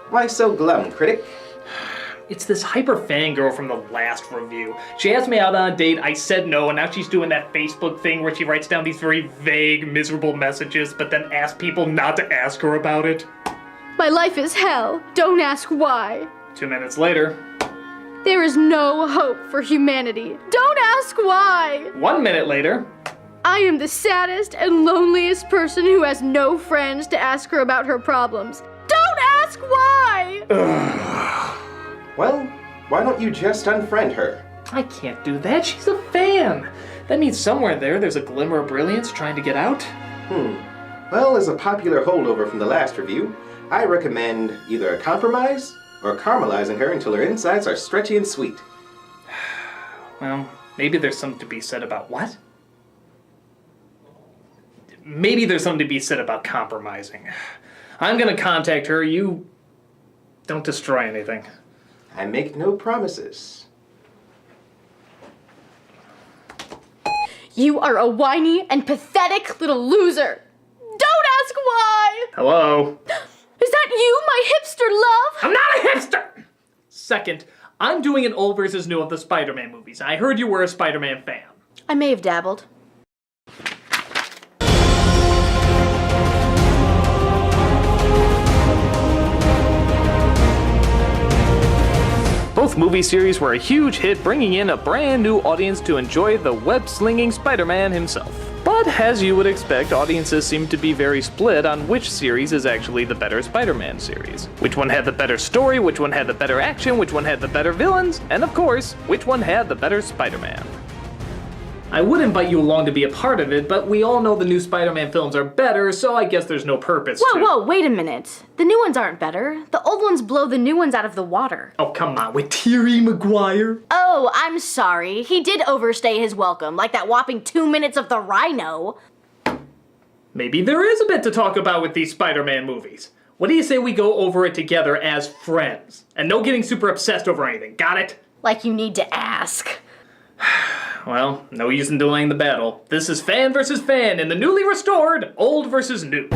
Why so glum, Critic? It's this hyper fangirl from the last review. She asked me out on a date, I said no, and now she's doing that Facebook thing where she writes down these very vague, miserable messages, but then asks people not to ask her about it. My life is hell. Don't ask why. 2 minutes later. There is no hope for humanity. Don't ask why. 1 minute later. I am the saddest and loneliest person who has no friends to ask her about her problems. Don't ask why! Well, why don't you just unfriend her? I can't do that. She's a fan. That means somewhere there's a glimmer of brilliance trying to get out. Well, as a popular holdover from the last review, I recommend either a compromise or caramelizing her until her insides are stretchy and sweet. Well, maybe there's something to be said about what? Maybe there's something to be said about compromising. I'm gonna contact her. You don't destroy anything. I make no promises. You are a whiny and pathetic little loser. Don't ask why! Hello? Is that you, my hipster love? I'm not a hipster! Second, I'm doing an old versus new of the Spider-Man movies. I heard you were a Spider-Man fan. I may have dabbled. Both movie series were a huge hit, bringing in a brand new audience to enjoy the web-slinging Spider-Man himself. But as you would expect, audiences seem to be very split on which series is actually the better Spider-Man series. Which one had the better story, which one had the better action, which one had the better villains, and of course, which one had the better Spider-Man. I would invite you along to be a part of it, but we all know the new Spider-Man films are better, so I guess there's no purpose to... Whoa, wait a minute. The new ones aren't better. The old ones blow the new ones out of the water. Oh, come on, with Thierry Maguire? Oh, I'm sorry. He did overstay his welcome, like that whopping 2 minutes of the Rhino. Maybe there is a bit to talk about with these Spider-Man movies. What do you say we go over it together as friends? And no getting super obsessed over anything, got it? Like you need to ask. Well, no use in delaying the battle. This is fan versus fan in the newly restored Old versus New.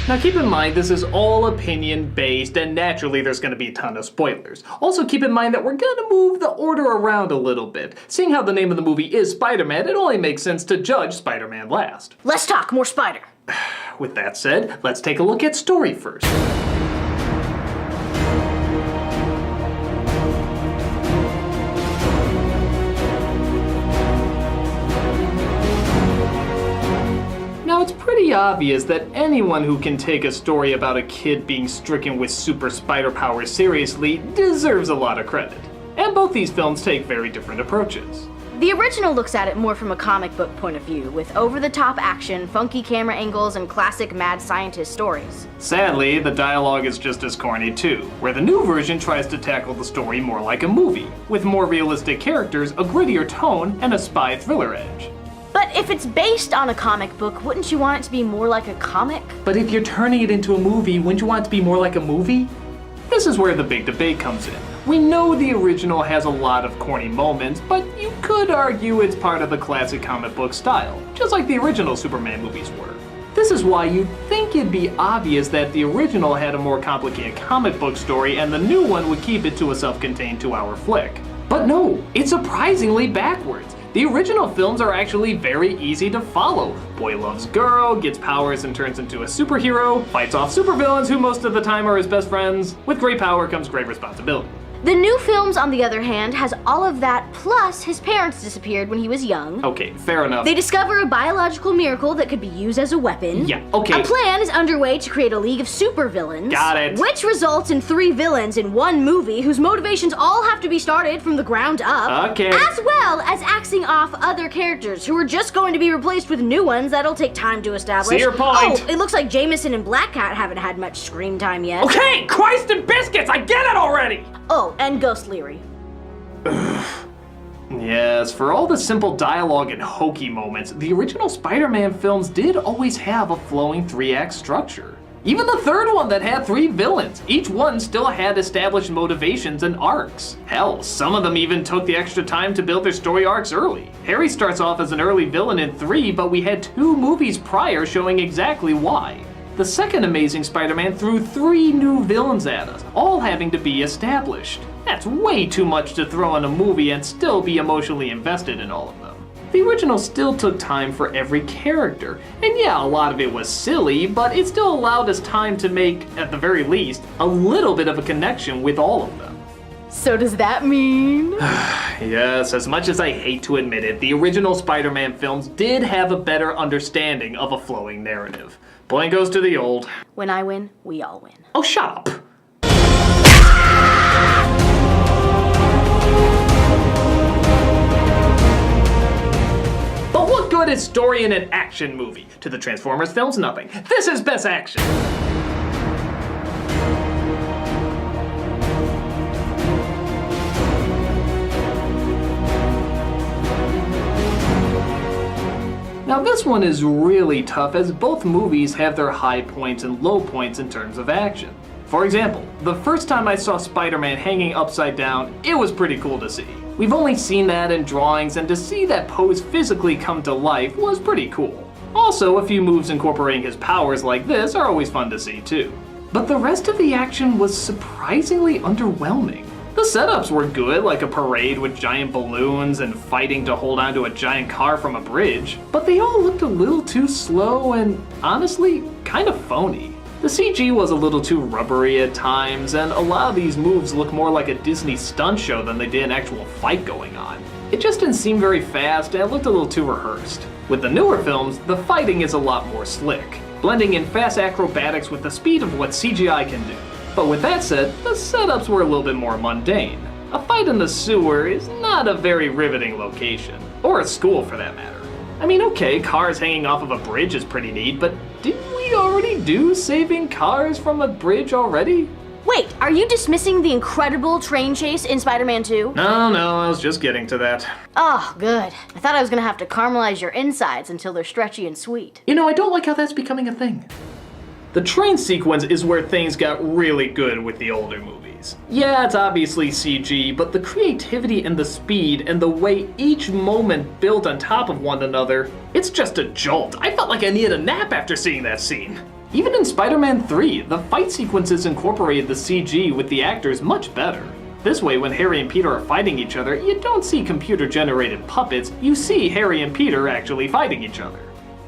Now keep in mind, this is all opinion-based, and naturally there's going to be a ton of spoilers. Also keep in mind that we're going to move the order around a little bit. Seeing how the name of the movie is Spider-Man, it only makes sense to judge Spider-Man last. Let's talk more Spider. With that said, let's take a look at story first. Now, it's pretty obvious that anyone who can take a story about a kid being stricken with super spider powers seriously deserves a lot of credit. And both these films take very different approaches. The original looks at it more from a comic book point of view, with over-the-top action, funky camera angles, and classic mad scientist stories. Sadly, the dialogue is just as corny too, where the new version tries to tackle the story more like a movie, with more realistic characters, a grittier tone, and a spy thriller edge. But if it's based on a comic book, wouldn't you want it to be more like a comic? But if you're turning it into a movie, wouldn't you want it to be more like a movie? This is where the big debate comes in. We know the original has a lot of corny moments, but you could argue it's part of the classic comic book style, just like the original Superman movies were. This is why you'd think it'd be obvious that the original had a more complicated comic book story and the new one would keep it to a self-contained 2-hour flick. But no, it's surprisingly backwards. The original films are actually very easy to follow. Boy loves girl, gets powers and turns into a superhero, fights off supervillains who most of the time are his best friends. With great power comes great responsibility. The new films, on the other hand, has all of that, plus his parents disappeared when he was young. Okay, fair enough. They discover a biological miracle that could be used as a weapon. Yeah, okay. A plan is underway to create a league of supervillains. Got it. Which results in 3 villains in one movie whose motivations all have to be started from the ground up. Okay. As well as axing off other characters who are just going to be replaced with new ones that'll take time to establish. See your point. Oh, it looks like Jameson and Black Cat haven't had much screen time yet. Okay, Christ and biscuits, I get it already! Oh, and Ghost Leary. Yes, for all the simple dialogue and hokey moments, the original Spider-Man films did always have a flowing 3-act structure. Even the third one that had 3 villains, each one still had established motivations and arcs. Hell, some of them even took the extra time to build their story arcs early. Harry starts off as an early villain in 3, but we had 2 movies prior showing exactly why. The second Amazing Spider-Man threw 3 new villains at us, all having to be established. That's way too much to throw in a movie and still be emotionally invested in all of them. The original still took time for every character, and yeah, a lot of it was silly, but it still allowed us time to make, at the very least, a little bit of a connection with all of them. So does that mean? Yes, as much as I hate to admit it, the original Spider-Man films did have a better understanding of a flowing narrative. Point goes to the old. When I win, we all win. Oh, shut up! But what good is story in an action movie? To the Transformers films, nothing. This is best action! Now this one is really tough as both movies have their high points and low points in terms of action. For example, the first time I saw Spider-Man hanging upside down, it was pretty cool to see. We've only seen that in drawings, and to see that pose physically come to life was pretty cool. Also, a few moves incorporating his powers like this are always fun to see too. But the rest of the action was surprisingly underwhelming. The setups were good, like a parade with giant balloons and fighting to hold onto a giant car from a bridge, but they all looked a little too slow and, honestly, kind of phony. The CG was a little too rubbery at times, and a lot of these moves look more like a Disney stunt show than they did an actual fight going on. It just didn't seem very fast and it looked a little too rehearsed. With the newer films, the fighting is a lot more slick, blending in fast acrobatics with the speed of what CGI can do. But with that said, the setups were a little bit more mundane. A fight in the sewer is not a very riveting location, or a school for that matter. I mean, okay, cars hanging off of a bridge is pretty neat, but didn't we already do saving cars from a bridge already? Wait, are you dismissing the incredible train chase in Spider-Man 2? No, I was just getting to that. Oh, good. I thought I was gonna have to caramelize your insides until they're stretchy and sweet. You know, I don't like how that's becoming a thing. The train sequence is where things got really good with the older movies. Yeah, it's obviously CG, but the creativity and the speed and the way each moment built on top of one another, it's just a jolt. I felt like I needed a nap after seeing that scene. Even in Spider-Man 3, the fight sequences incorporated the CG with the actors much better. This way, when Harry and Peter are fighting each other, you don't see computer-generated puppets, you see Harry and Peter actually fighting each other.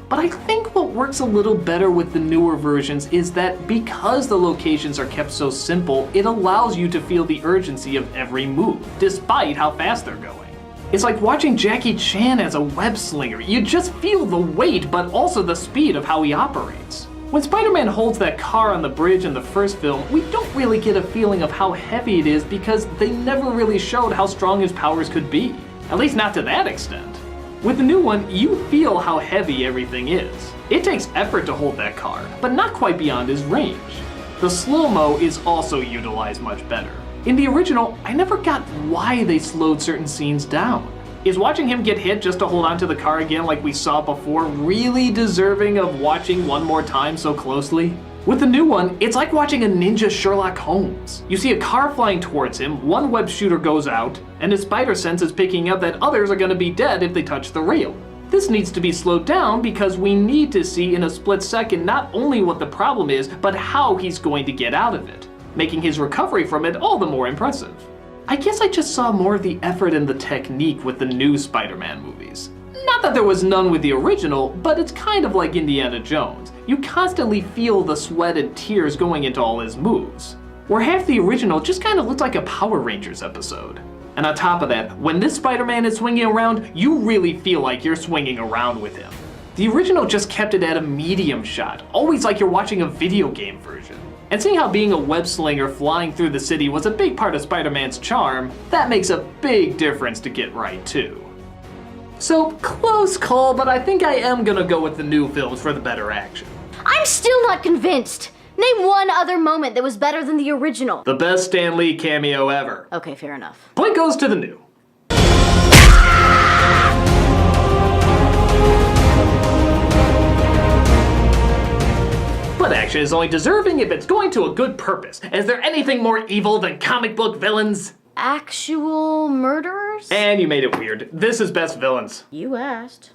But I think what works a little better with the newer versions is that because the locations are kept so simple, it allows you to feel the urgency of every move, despite how fast they're going. It's like watching Jackie Chan as a web slinger. You just feel the weight, but also the speed of how he operates. When Spider-Man holds that car on the bridge in the first film, we don't really get a feeling of how heavy it is because they never really showed how strong his powers could be. At least not to that extent. With the new one, you feel how heavy everything is. It takes effort to hold that car, but not quite beyond his range. The slow-mo is also utilized much better. In the original, I never got why they slowed certain scenes down. Is watching him get hit just to hold onto the car again like we saw before really deserving of watching one more time so closely? With the new one, it's like watching a ninja Sherlock Holmes. You see a car flying towards him, one web shooter goes out, and his spider sense is picking up that others are gonna be dead if they touch the rail. This needs to be slowed down because we need to see in a split second not only what the problem is, but how he's going to get out of it, making his recovery from it all the more impressive. I guess I just saw more of the effort and the technique with the new Spider-Man movies. Not that there was none with the original, but it's kind of like Indiana Jones. You constantly feel the sweat and tears going into all his moves. Where half the original just kind of looked like a Power Rangers episode. And on top of that, when this Spider-Man is swinging around, you really feel like you're swinging around with him. The original just kept it at a medium shot, always like you're watching a video game version. And seeing how being a web slinger flying through the city was a big part of Spider-Man's charm, that makes a big difference to get right too. So, close call, but I think I am gonna go with the new films for the better action. I'm still not convinced. Name one other moment that was better than the original. The best Stan Lee cameo ever. Okay, fair enough. Point goes to the new. But action is only deserving if it's going to a good purpose. Is there anything more evil than comic book villains? Actual murderers? And you made it weird. This is best villains. You asked.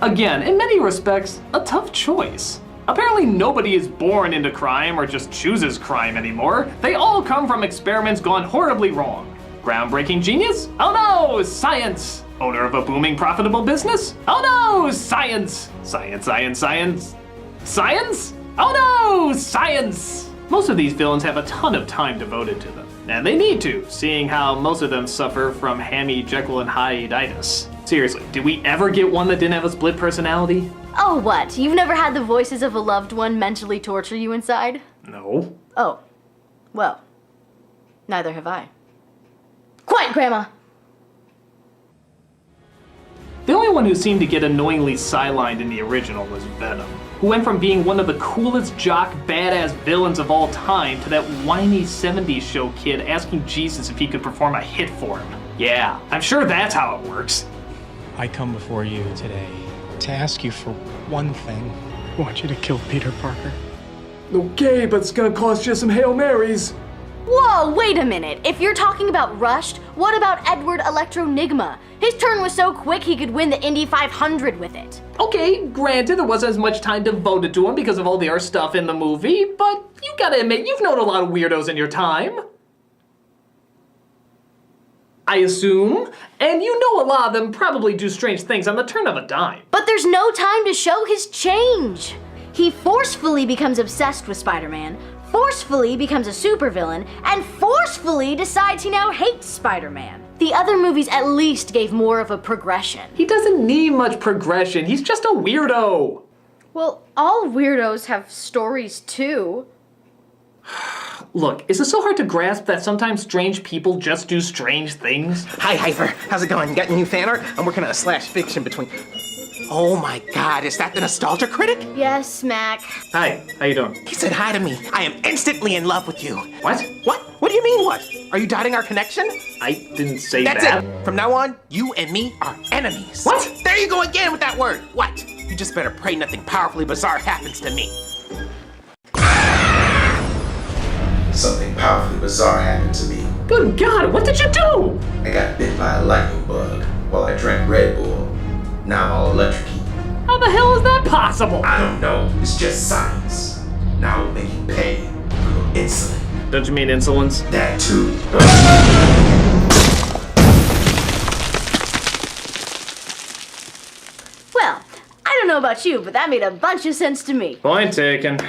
Again, in many respects, a tough choice. Apparently nobody is born into crime or just chooses crime anymore. They all come from experiments gone horribly wrong. Groundbreaking genius? Oh no, science! Owner of a booming profitable business? Oh no, science! Science, science, science. Science? Oh no, science! Most of these villains have a ton of time devoted to them. And they need to, seeing how most of them suffer from Hammy, Jekyll, and Hyde-itis. Seriously, did we ever get one that didn't have a split personality? Oh, what? You've never had the voices of a loved one mentally torture you inside? No. Oh. Well, neither have I. Quiet, Grandma! The only one who seemed to get annoyingly sidelined in the original was Venom, who went from being one of the coolest jock badass villains of all time to that whiny 70s show kid asking Jesus if he could perform a hit for him. Yeah, I'm sure that's how it works. I come before you today to ask you for one thing. I want you to kill Peter Parker. Okay, but it's gonna cost you some Hail Marys. Whoa, wait a minute. If you're talking about rushed, what about Edward Electro-Nigma? His turn was so quick he could win the Indy 500 with it. Okay, granted there wasn't as much time devoted to him because of all the other stuff in the movie, but you gotta admit you've known a lot of weirdos in your time. I assume, and you know a lot of them probably do strange things on the turn of a dime. But there's no time to show his change. He forcefully becomes obsessed with Spider-Man, forcefully becomes a supervillain, and forcefully decides he now hates Spider-Man. The other movies at least gave more of a progression. He doesn't need much progression, he's just a weirdo. Well, all weirdos have stories too. Look, is it so hard to grasp that sometimes strange people just do strange things? Hi, Hyper. How's it going? Got any new fan art? I'm working on a slash fiction between... Oh my god, is that the Nostalgia Critic? Yes, Mac. Hi, how you doing? He said hi to me. I am instantly in love with you. What? What? What do you mean what? Are you doubting our connection? I didn't say That's that. it. From now on, you and me are enemies. What? There you go again with that word. What? You just better pray nothing powerfully bizarre happens to me. Something powerfully bizarre happened to me. Good God, what did you do? I got bit by a lightning bug while I drank Red Bull. Now I'm all electrocuted. How the hell is that possible? I don't know, it's just science. Now I'm making pain for insulin. Don't you mean insolence? That too. Well, I don't know about you, but that made a bunch of sense to me. Point taken.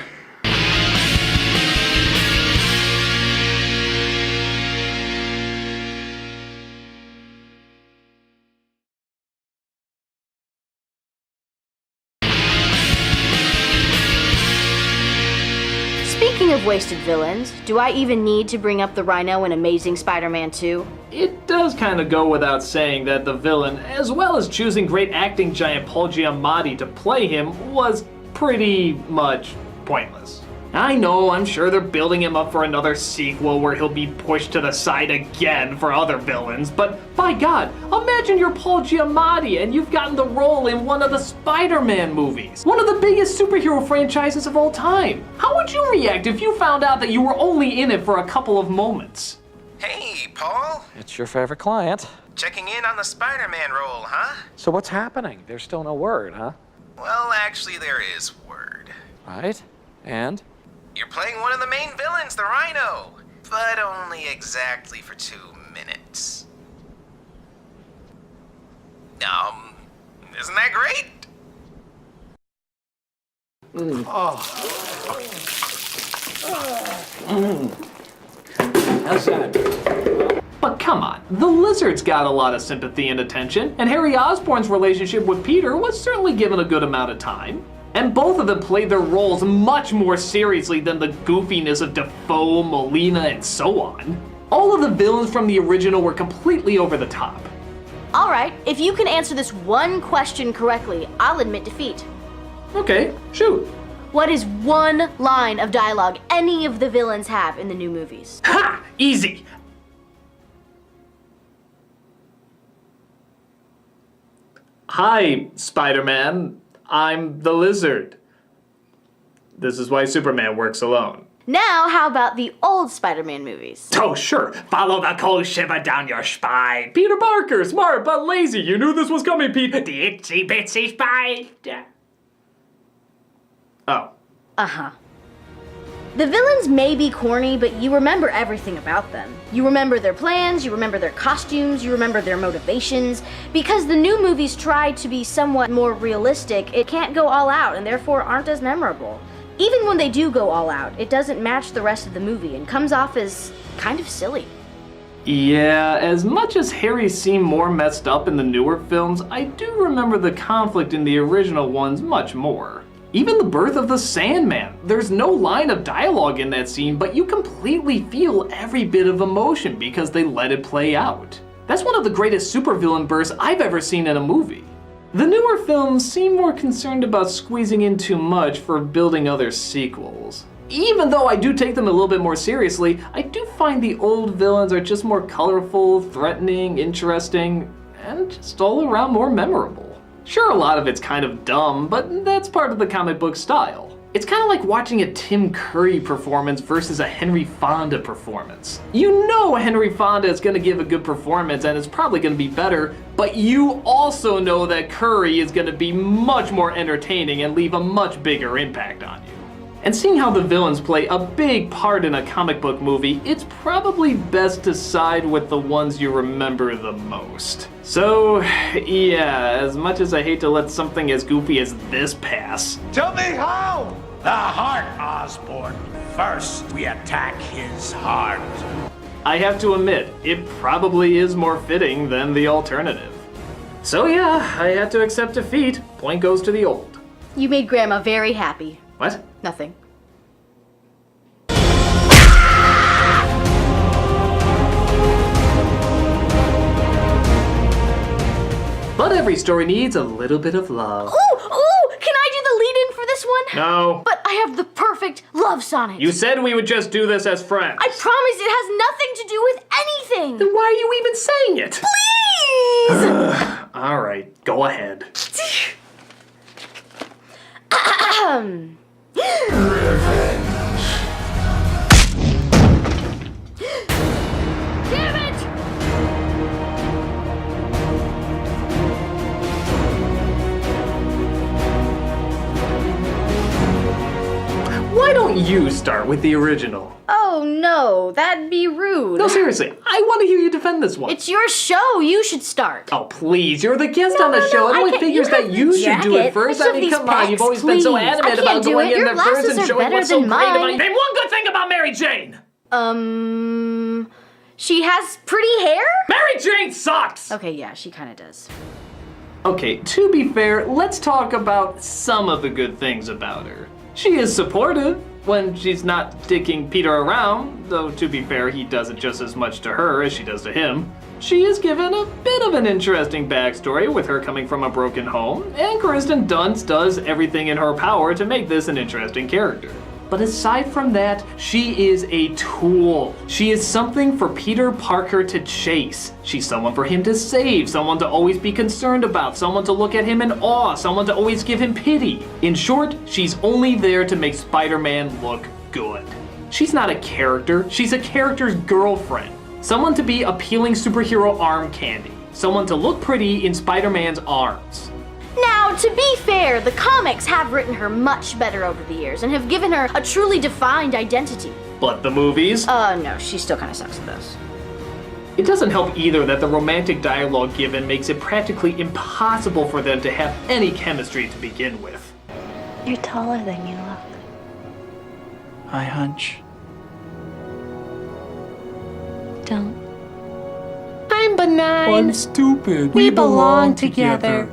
Speaking of wasted villains, do I even need to bring up the Rhino in Amazing Spider-Man 2? It does kind of go without saying that the villain, as well as choosing great acting giant Paul Giamatti to play him, was pretty much pointless. I know, I'm sure they're building him up for another sequel where he'll be pushed to the side again for other villains, but by God, imagine you're Paul Giamatti and you've gotten the role in one of the Spider-Man movies, one of the biggest superhero franchises of all time. How would you react if you found out that you were only in it for a couple of moments? Hey, Paul. It's your favorite client. Checking in on the Spider-Man role, huh? So what's happening? There's still no word, huh? Well, actually, there is word. Right? And? You're playing one of the main villains, the Rhino, but only exactly for 2 minutes. Isn't that great? How's that? But come on, the Lizard's got a lot of sympathy and attention, and Harry Osborn's relationship with Peter was certainly given a good amount of time. And both of them played their roles much more seriously than the goofiness of Defoe, Molina, and so on. All of the villains from the original were completely over the top. Alright, if you can answer this one question correctly, I'll admit defeat. Okay, shoot. What is one line of dialogue any of the villains have in the new movies? Ha! Easy! Hi, Spider-Man. I'm the Lizard. This is why Superman works alone. Now, how about the old Spider-Man movies? Oh, sure. Follow the cold shiver down your spine. Peter Parker, smart but lazy. You knew this was coming, Pete. The itsy bitsy spider. Oh. Uh-huh. The villains may be corny, but you remember everything about them. You remember their plans, you remember their costumes, you remember their motivations. Because the new movies try to be somewhat more realistic, it can't go all out and therefore aren't as memorable. Even when they do go all out, it doesn't match the rest of the movie and comes off as kind of silly. Yeah, as much as Harry seemed more messed up in the newer films, I do remember the conflict in the original ones much more. Even the birth of the Sandman. There's no line of dialogue in that scene, but you completely feel every bit of emotion because they let it play out. That's one of the greatest supervillain bursts I've ever seen in a movie. The newer films seem more concerned about squeezing in too much for building other sequels. Even though I do take them a little bit more seriously, I do find the old villains are just more colorful, threatening, interesting, and just all around more memorable. Sure, a lot of it's kind of dumb, but that's part of the comic book style. It's kind of like watching a Tim Curry performance versus a Henry Fonda performance. You know Henry Fonda is going to give a good performance and it's probably going to be better, but you also know that Curry is going to be much more entertaining and leave a much bigger impact on you. And seeing how the villains play a big part in a comic book movie, it's probably best to side with the ones you remember the most. So, yeah, as much as I hate to let something as goofy as this pass. Tell me how! The heart, Osborn. First, we attack his heart. I have to admit, it probably is more fitting than the alternative. So yeah, I had to accept defeat. Point goes to the old. You made Grandma very happy. What? Nothing. But every story needs a little bit of love. Ooh! Can I do the lead-in for this one? No. But I have the perfect love sonnet. You said we would just do this as friends. I promise it has nothing to do with anything. Then why are you even saying it? Please! All right, go ahead. Damn it! Why don't you start with the original? Oh no, that'd be rude. No, seriously, I want to hear you defend this one. It's your show. You should start. Oh, please, you're the guest on the show. It only figures that you should do it first. I mean, come on, you've always been so adamant about going in there first and showing what's so great about you. Name one good thing about Mary Jane! She has pretty hair? Mary Jane sucks! Okay, yeah, she kind of does. Okay, to be fair, let's talk about some of the good things about her. She is supportive when she's not dicking Peter around, though to be fair, he does it just as much to her as she does to him. She is given a bit of an interesting backstory with her coming from a broken home, and Kristen Dunst does everything in her power to make this an interesting character. But aside from that, she is a tool. She is something for Peter Parker to chase. She's someone for him to save, someone to always be concerned about, someone to look at him in awe, someone to always give him pity. In short, she's only there to make Spider-Man look good. She's not a character, she's a character's girlfriend. Someone to be appealing superhero arm candy. Someone to look pretty in Spider-Man's arms. Now, to be fair, the comics have written her much better over the years and have given her a truly defined identity. But the movies? No, she still kind of sucks at those. It doesn't help either that the romantic dialogue given makes it practically impossible for them to have any chemistry to begin with. You're taller than you look. I hunch. Don't. I'm benign. stupid. We belong together.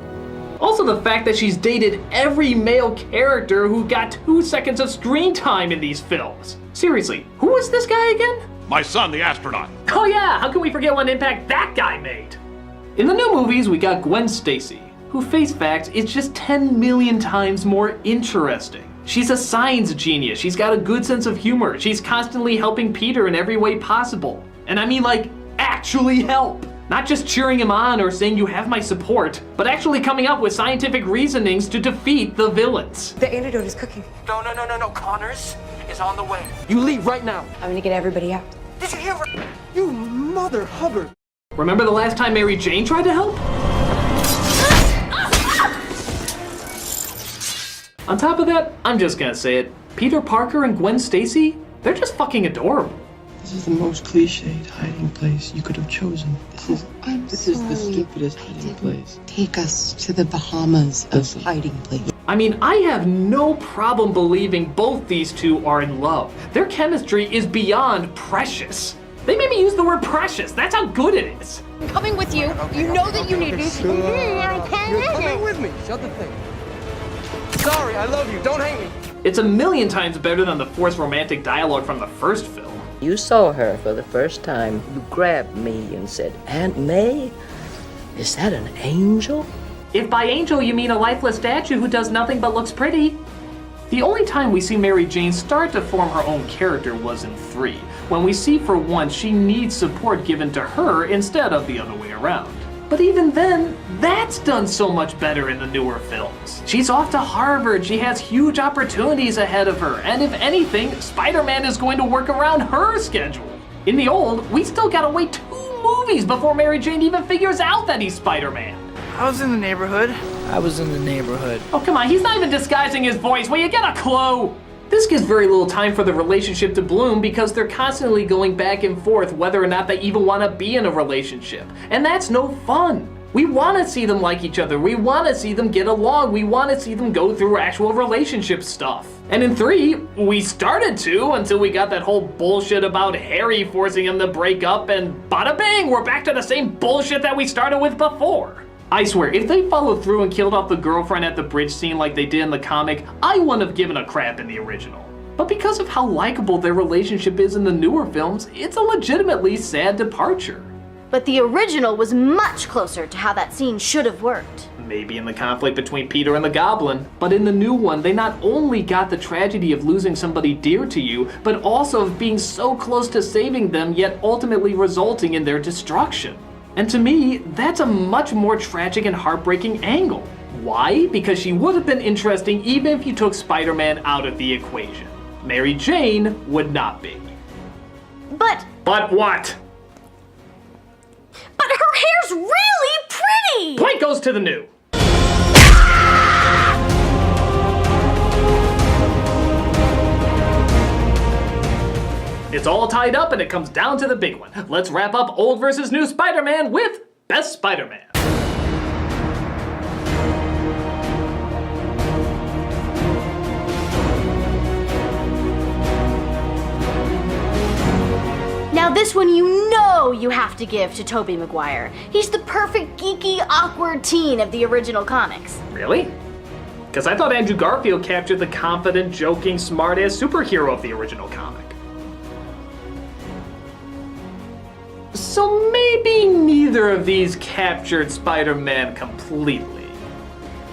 Also the fact that she's dated every male character who got 2 seconds of screen time in these films. Seriously, who was this guy again? My son, the astronaut. Oh yeah, how can we forget what impact that guy made? In the new movies, we got Gwen Stacy, who face facts is just 10 million times more interesting. She's a science genius, she's got a good sense of humor, she's constantly helping Peter in every way possible. And I mean like, actually help. Not just cheering him on or saying you have my support, but actually coming up with scientific reasonings to defeat the villains. The antidote is cooking. No. Connors is on the way. You leave right now. I'm gonna get everybody out. Did you hear? You mother Hubbard. Remember the last time Mary Jane tried to help? On top of that, I'm just gonna say it. Peter Parker and Gwen Stacy, they're just fucking adorable. This is the most cliched hiding place you could have chosen. This is the stupidest hiding place. Take us to the Bahamas of hiding place. I mean, I have no problem believing both these two are in love. Their chemistry is beyond precious. They made me use the word precious. That's how good it is. I'm coming with you. You know that you need me. You're coming with me. Shut the thing. Sorry, I love you. Don't hate me. It's a million times better than the forced romantic dialogue from the first film. You saw her for the first time. You grabbed me and said, Aunt May, is that an angel? If by angel you mean a lifeless statue who does nothing but looks pretty. The only time we see Mary Jane start to form her own character was in 3, when we see for once she needs support given to her instead of the other way around. But even then, that's done so much better in the newer films. She's off to Harvard, she has huge opportunities ahead of her, and if anything, Spider-Man is going to work around her schedule. In the old, we still gotta wait 2 movies before Mary Jane even figures out that he's Spider-Man. I was in the neighborhood. Oh, come on, he's not even disguising his voice. Will you get a clue? This gives very little time for the relationship to bloom because they're constantly going back and forth whether or not they even want to be in a relationship. And that's no fun. We want to see them like each other. We want to see them get along. We want to see them go through actual relationship stuff. And in 3, we started to until we got that whole bullshit about Harry forcing him to break up, and bada bang, we're back to the same bullshit that we started with before. I swear, if they followed through and killed off the girlfriend at the bridge scene like they did in the comic, I wouldn't have given a crap in the original. But because of how likable their relationship is in the newer films, it's a legitimately sad departure. But the original was much closer to how that scene should have worked. Maybe in the conflict between Peter and the Goblin, but in the new one, they not only got the tragedy of losing somebody dear to you, but also of being so close to saving them, yet ultimately resulting in their destruction. And to me, that's a much more tragic and heartbreaking angle. Why? Because she would have been interesting even if you took Spider-Man out of the equation. Mary Jane would not be. But what? But her hair's really pretty! Point goes to the new. It's all tied up and it comes down to the big one. Let's wrap up old versus new Spider-Man with Best Spider-Man. Now this one you know you have to give to Tobey Maguire. He's the perfect geeky, awkward teen of the original comics. Really? Because I thought Andrew Garfield captured the confident, joking, smart-ass superhero of the original comic. So maybe neither of these captured Spider-Man completely.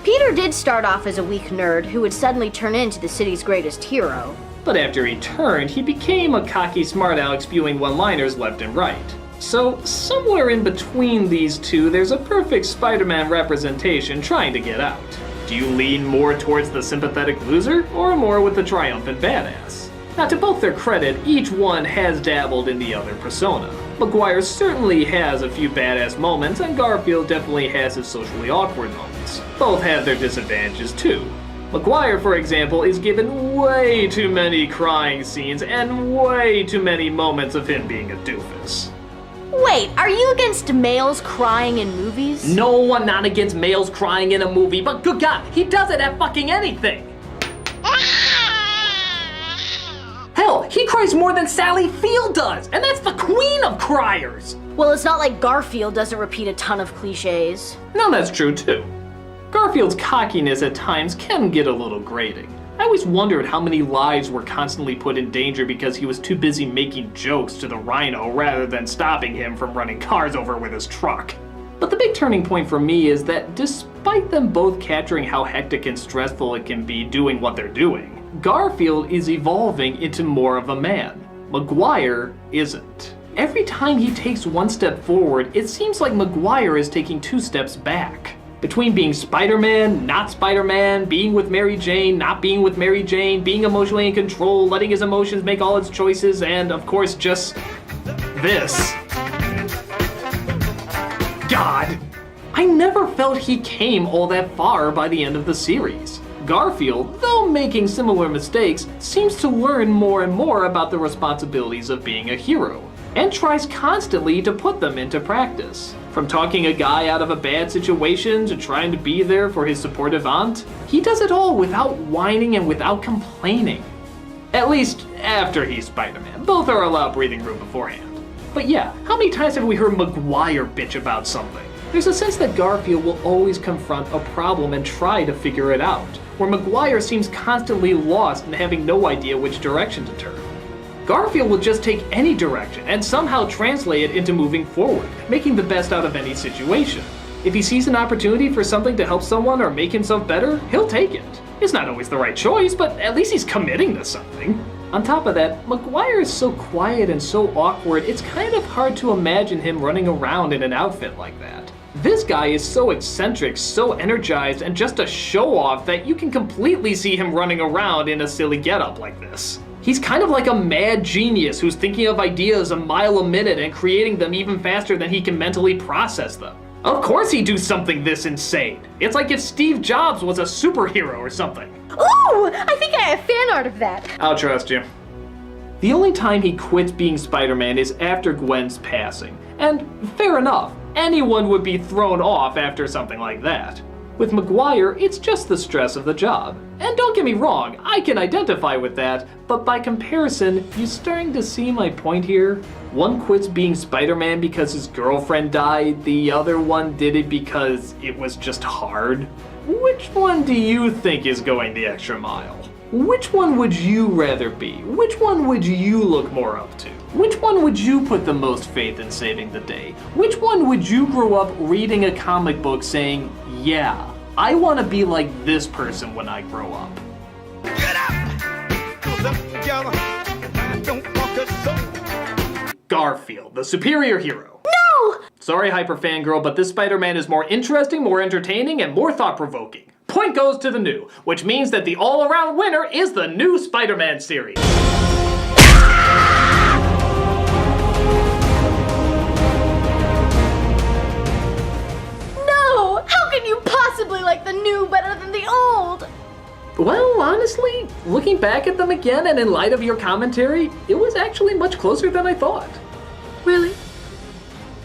Peter did start off as a weak nerd who would suddenly turn into the city's greatest hero. But after he turned, he became a cocky smart aleck spewing one-liners left and right. So somewhere in between these two, there's a perfect Spider-Man representation trying to get out. Do you lean more towards the sympathetic loser, or more with the triumphant badass? Now, to both their credit, each one has dabbled in the other persona. Maguire certainly has a few badass moments, and Garfield definitely has his socially awkward moments. Both have their disadvantages too. Maguire, for example, is given way too many crying scenes and way too many moments of him being a doofus. Wait, are you against males crying in movies? No, I'm not against males crying in a movie, but good God, he does it at fucking anything! Hell, he cries more than Sally Field does, and that's the queen of criers! Well, it's not like Garfield doesn't repeat a ton of cliches. No, that's true too. Garfield's cockiness at times can get a little grating. I always wondered how many lives were constantly put in danger because he was too busy making jokes to the Rhino rather than stopping him from running cars over with his truck. But the big turning point for me is that despite them both capturing how hectic and stressful it can be doing what they're doing, Garfield is evolving into more of a man. Maguire isn't. every time he takes one step forward, it seems like Maguire is taking 2 steps back. Between being Spider-Man, not Spider-Man, being with Mary Jane, not being with Mary Jane, being emotionally in control, letting his emotions make all its choices, and of course just this. God! I never felt he came all that far by the end of the series. Garfield, though making similar mistakes, seems to learn more and more about the responsibilities of being a hero, and tries constantly to put them into practice. From talking a guy out of a bad situation to trying to be there for his supportive aunt, he does it all without whining and without complaining. At least, after he's Spider-Man. Both are allowed breathing room beforehand. But yeah, how many times have we heard Maguire bitch about something? There's a sense that Garfield will always confront a problem and try to figure it out, where Maguire seems constantly lost and having no idea which direction to turn. Garfield will just take any direction and somehow translate it into moving forward, making the best out of any situation. If he sees an opportunity for something to help someone or make himself better, he'll take it. It's not always the right choice, but at least he's committing to something. On top of that, Maguire is so quiet and so awkward, it's kind of hard to imagine him running around in an outfit like that. This guy is so eccentric, so energized, and just a show-off that you can completely see him running around in a silly getup like this. He's kind of like a mad genius who's thinking of ideas a mile a minute and creating them even faster than he can mentally process them. Of course he'd do something this insane. It's like if Steve Jobs was a superhero or something. Ooh, I think I have fan art of that. I'll trust you. The only time he quits being Spider-Man is after Gwen's passing. And fair enough, anyone would be thrown off after something like that. With Maguire, it's just the stress of the job. And don't get me wrong, I can identify with that, but by comparison, you starting to see my point here? One quits being Spider-Man because his girlfriend died, the other one did it because it was just hard. Which one do you think is going the extra mile? Which one would you rather be? Which one would you look more up to? Which one would you put the most faith in saving the day? Which one would you grow up reading a comic book saying, yeah, I want to be like this person when I grow up? Get up! Close up together. Don't walk us so. Garfield, the superior hero. No! Sorry, Hyper Fangirl, but this Spider-Man is more interesting, more entertaining, and more thought-provoking. Point goes to the new, which means that the all-around winner is the new Spider-Man series. No! How can you possibly like the new better than the old? Well, honestly, looking back at them again and in light of your commentary, it was actually much closer than I thought. Really?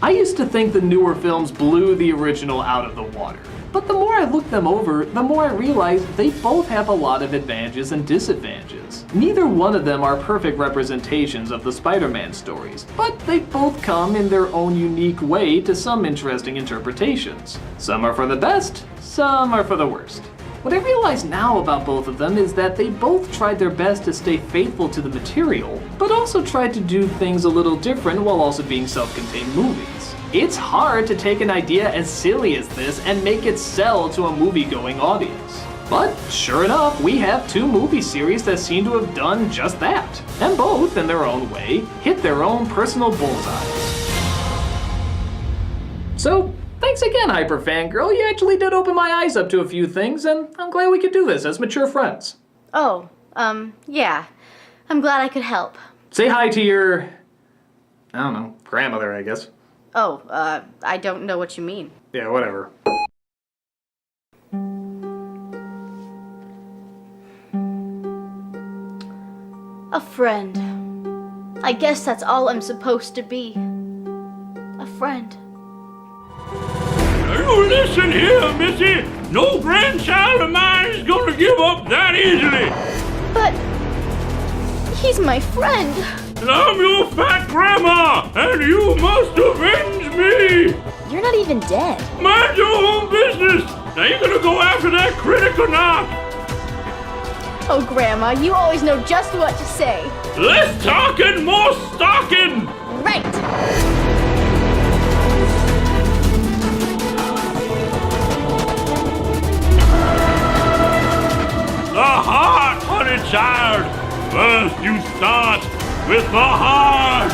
I used to think the newer films blew the original out of the water. But the more I looked them over, the more I realized they both have a lot of advantages and disadvantages. Neither one of them are perfect representations of the Spider-Man stories, but they both come in their own unique way to some interesting interpretations. Some are for the best, some are for the worst. What I realize now about both of them is that they both tried their best to stay faithful to the material, but also tried to do things a little different while also being self-contained movies. It's hard to take an idea as silly as this and make it sell to a movie-going audience. But sure enough, we have 2 movie series that seem to have done just that, and both, in their own way, hit their own personal bullseyes. So, thanks again, Hyper Fangirl. You actually did open my eyes up to a few things, and I'm glad we could do this as mature friends. Oh, yeah. I'm glad I could help. Say hi to your, I don't know, grandmother, I guess. Oh, I don't know what you mean. Yeah, whatever. A friend. I guess that's all I'm supposed to be. A friend. You listen here, Missy. No grandchild of mine is gonna give up that easily. But he's my friend. And I'm your fat grandma, and you must avenge me. You're not even dead. Mind your own business. Now you gonna go after that critic or not? Oh, Grandma, you always know just what to say. Less talking, more stalking. Right. The heart, honey child. First you start with the heart.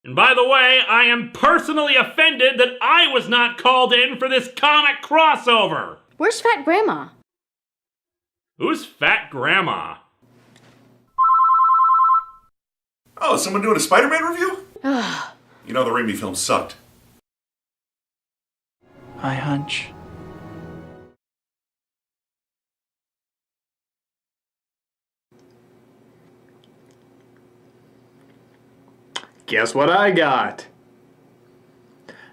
And by the way, I am personally offended that I was not called in for this comic crossover. Where's Fat Grandma? Who's Fat Grandma? Oh, is someone doing a Spider-Man review? You know the Raimi film sucked. I hunch. Guess what I got?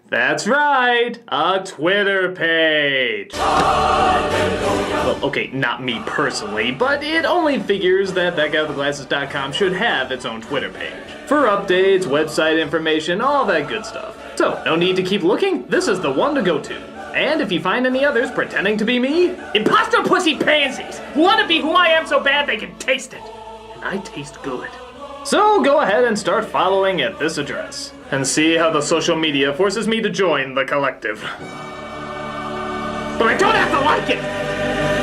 That's right, a Twitter page. Well, okay, not me personally, but it only figures that thatguywiththeglasses.com should have its own Twitter page. For updates, website information, all that good stuff. So, no need to keep looking, this is the one to go to. And if you find any others pretending to be me, imposter pussy pansies who want to be who I am so bad they can taste it. And I taste good. So go ahead and start following at this address, and see how the social media forces me to join the collective. But I don't have to like it!